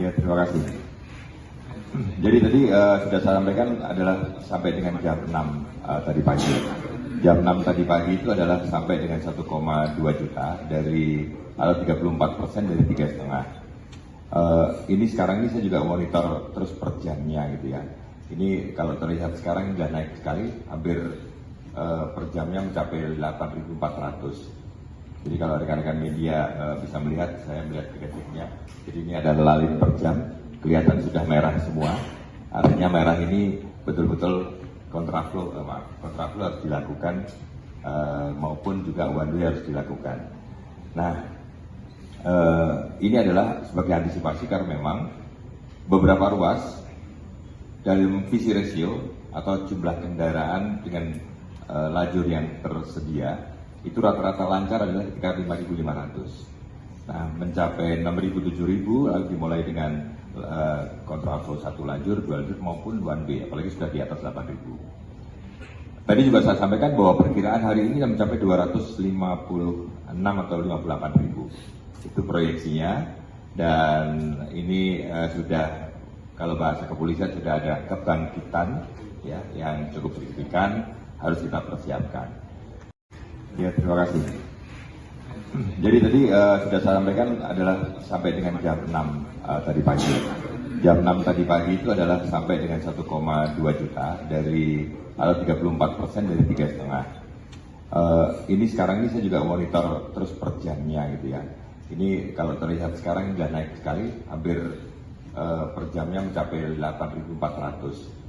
Ya, terima kasih. Jadi tadi sudah saya sampaikan adalah sampai dengan jam 6 tadi pagi. Jam 6 tadi pagi itu adalah sampai dengan 1,2 juta dari 34% dari 3,5. Ini sekarang ini saya juga monitor terus per jamnya gitu ya. Ini kalau terlihat sekarang sudah naik sekali, hampir per jamnya mencapai 8.400. Jadi kalau rekan-rekan media bisa melihat, saya melihat grafiknya. Jadi ini ada lalin per jam, kelihatan sudah merah semua. Artinya merah ini betul-betul kontraflow harus dilakukan maupun juga one way harus dilakukan. Nah, ini adalah sebagai antisipasi karena memang beberapa ruas dalam visi ratio atau jumlah kendaraan dengan lajur yang tersedia itu rata-rata lancar adalah sekitar 5.500. Nah, mencapai 6.000, 7.000 lalu dimulai dengan kontraflow satu lajur, dua lajur maupun one way, apalagi sudah di atas 8.000. Tadi juga saya sampaikan bahwa perkiraan hari ini mencapai 256 atau 58.000. Itu proyeksinya, dan ini sudah, kalau bahasa kepolisian sudah ada kebangkitan ya yang cukup signifikan, harus kita persiapkan. Ya, terima kasih. Jadi tadi sudah saya sampaikan adalah sampai dengan jam 6 tadi pagi. Jam 6 tadi pagi itu adalah sampai dengan 1,2 juta dari 34% dari 3,5. Ini sekarang ini saya juga monitor terus per jamnya gitu ya. Ini kalau terlihat sekarang sudah naik sekali, hampir per jamnya mencapai 8.400.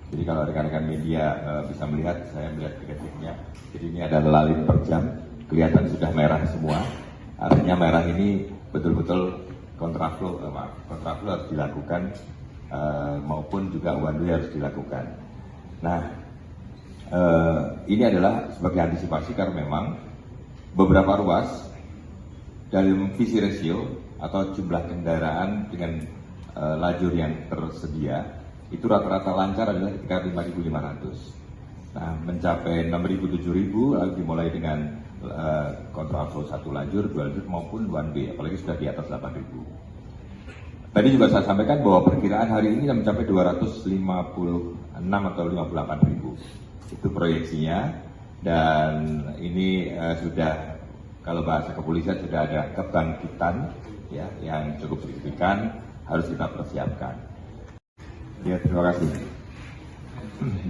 Jadi kalau rekan-rekan media bisa melihat, saya melihat grafiknya. Jadi ini ada lalin per jam, kelihatan sudah merah semua. Artinya merah ini betul-betul kontraflow harus dilakukan maupun juga one way harus dilakukan. Nah, ini adalah sebagai antisipasi karena memang beberapa ruas dalam visi ratio atau jumlah kendaraan dengan lajur yang tersedia itu rata-rata lancar adalah sekitar 5.500. Nah, mencapai 6.000, 7.000 lalu dimulai dengan kontraflow satu lajur, dua lajur maupun one way, apalagi sudah di atas 8.000. Tadi juga saya sampaikan bahwa perkiraan hari ini mencapai 256 atau 58.000. Itu proyeksinya, dan ini sudah, kalau bahasa kepolisian sudah ada kebangkitan ya yang cukup signifikan, harus kita persiapkan. Ya, terima kasih.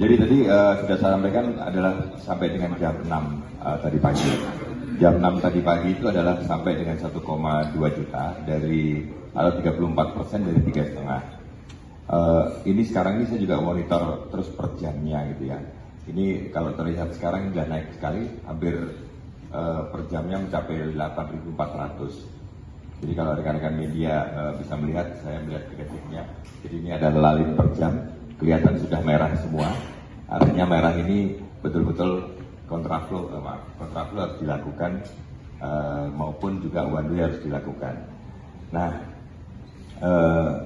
Jadi tadi sudah saya sampaikan adalah sampai dengan jam 6 tadi pagi. Jam 6 tadi pagi itu adalah sampai dengan 1,2 juta dari 34% dari 3,5. Ini sekarang ini saya juga monitor terus per jamnya gitu ya. Ini kalau terlihat sekarang sudah naik sekali, hampir per jamnya mencapai 8.400. Jadi kalau rekan-rekan media bisa melihat, saya melihat grafiknya. Jadi ini ada lalin per jam, kelihatan sudah merah semua. Artinya merah ini betul-betul kontraflow harus dilakukan maupun juga one way harus dilakukan. Nah,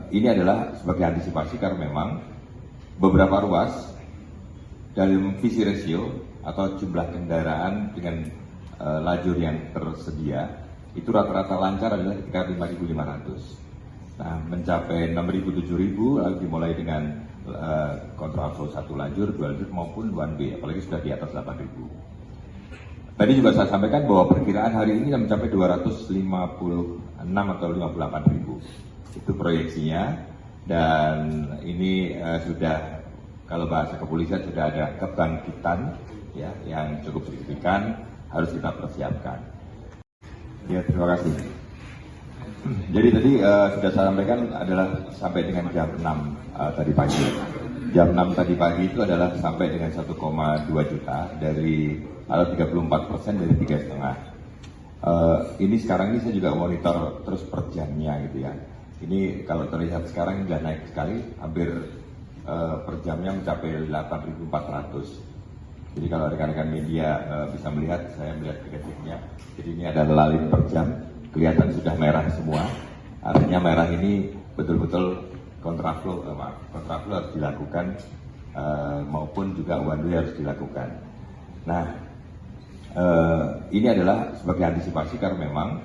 ini adalah sebagai antisipasi karena memang beberapa ruas dalam visi ratio atau jumlah kendaraan dengan lajur yang tersedia itu rata-rata lancar adalah sekitar 5.500. Nah, mencapai 6.000, 7.000 lalu dimulai dengan kontraflow satu lajur, dua lajur maupun one way, apalagi sudah di atas 8.000. Tadi juga saya sampaikan bahwa perkiraan hari ini mencapai 256 atau 58.000. Itu proyeksinya, dan ini sudah, kalau bahasa kepolisian sudah ada kebangkitan ya yang cukup signifikan, harus kita persiapkan. Ya, terima kasih. Jadi tadi sudah saya sampaikan adalah sampai dengan jam 6 tadi pagi. Jam 6 tadi pagi itu adalah sampai dengan 1,2 juta dari 34% dari 3,5. Ini sekarang ini saya juga monitor terus per jamnya gitu ya. Ini kalau terlihat sekarang sudah naik sekali, hampir per jamnya mencapai 8.400. Jadi kalau rekan-rekan media bisa melihat, saya melihat grafiknya. Jadi ini ada lalin per jam, kelihatan sudah merah semua. Artinya merah ini betul-betul kontraflow harus dilakukan maupun juga one way harus dilakukan. Nah, ini adalah sebagai antisipasi karena memang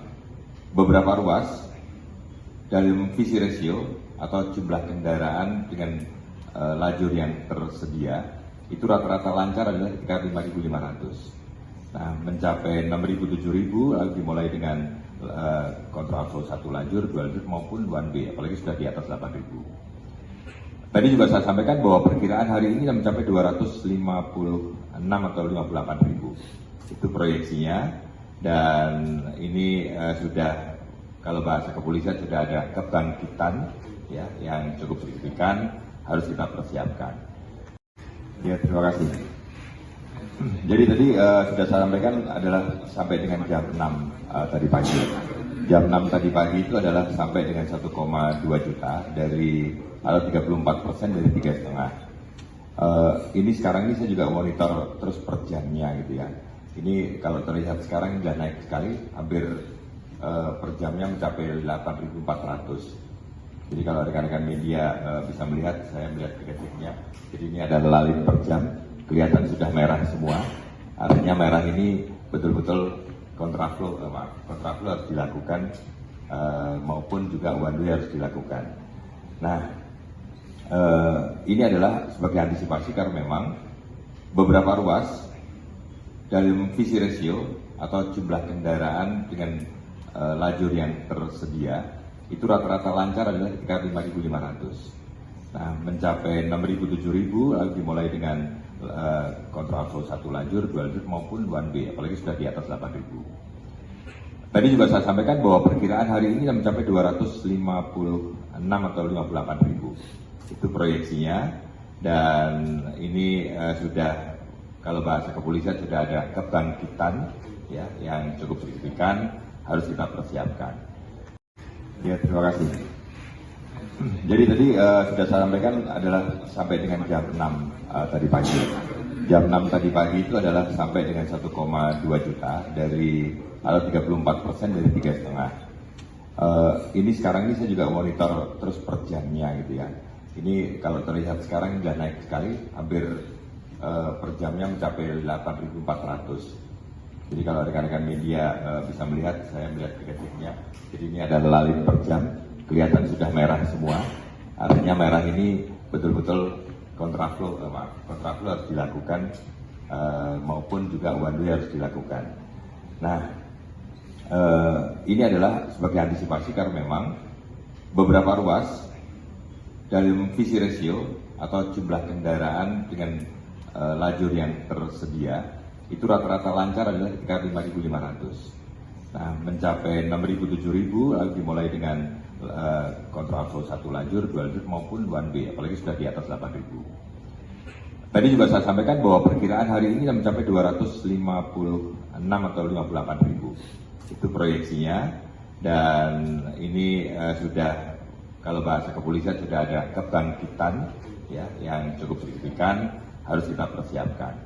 beberapa ruas dalam visi ratio atau jumlah kendaraan dengan lajur yang tersedia itu rata-rata lancar adalah sekitar 5.500. Nah, mencapai 6.000, 7.000 lalu dimulai dengan kontraflow satu lajur, dua lajur maupun one way, apalagi sudah di atas 8.000. Tadi juga saya sampaikan bahwa perkiraan hari ini mencapai 256 atau 58.000. Itu proyeksinya, dan ini sudah, kalau bahasa kepolisian, sudah ada kebangkitan ya yang cukup signifikan, harus kita persiapkan. Ya, terima kasih. Jadi tadi sudah saya sampaikan adalah sampai dengan jam 6 tadi pagi. Jam 6 tadi pagi itu adalah sampai dengan 1,2 juta dari 34% dari 3,5. Ini sekarang ini saya juga monitor terus per jamnya gitu ya. Ini kalau terlihat sekarang sudah naik sekali, hampir per jamnya mencapai 8.400. Jadi kalau rekan-rekan media bisa melihat, saya melihat grafiknya. Jadi ini ada lalin per jam, kelihatan sudah merah semua. Artinya merah ini betul-betul kontraflow harus dilakukan, maupun juga one way harus dilakukan. Nah, ini adalah sebagai antisipasi karena memang beberapa ruas dalam visi ratio atau jumlah kendaraan dengan lajur yang tersedia itu rata-rata lancar adalah sekitar 5.500. Nah, mencapai 6.000, 7.000 lalu dimulai dengan kontraflow satu lajur, dua lajur maupun one way, apalagi sudah di atas 8.000. Tadi juga saya sampaikan bahwa perkiraan hari ini mencapai 256 atau 58.000. Itu proyeksinya, dan ini sudah, kalau bahasa kepolisian, sudah ada kebangkitan ya yang cukup signifikan, harus kita persiapkan. Ya, terima kasih. Jadi tadi sudah saya sampaikan adalah sampai dengan jam 6 tadi pagi. Jam 6 tadi pagi itu adalah sampai dengan 1,2 juta dari 34% dari 3,5. Ini sekarang ini saya juga monitor terus per jamnya gitu ya. Ini kalau terlihat sekarang sudah naik sekali, hampir per jamnya mencapai 8.400. Jadi kalau rekan-rekan media bisa melihat, saya melihat grafiknya. Jadi ini ada lalin per jam, kelihatan sudah merah semua. Artinya merah ini betul-betul kontraflow harus dilakukan, maupun juga one way harus dilakukan. Nah, ini adalah sebagai antisipasi karena memang beberapa ruas dalam visi ratio atau jumlah kendaraan dengan lajur yang tersedia itu rata-rata lancar adalah sekitar 5.500. Nah, mencapai 6.000, 7.000 lalu dimulai dengan kontraflow satu lajur, dua lajur maupun one way, apalagi sudah di atas 8.000. Tadi juga saya sampaikan bahwa perkiraan hari ini mencapai 256 atau 58.000. Itu proyeksinya, dan ini sudah, kalau bahasa kepolisian, sudah ada kebangkitan ya yang cukup signifikan, harus kita persiapkan.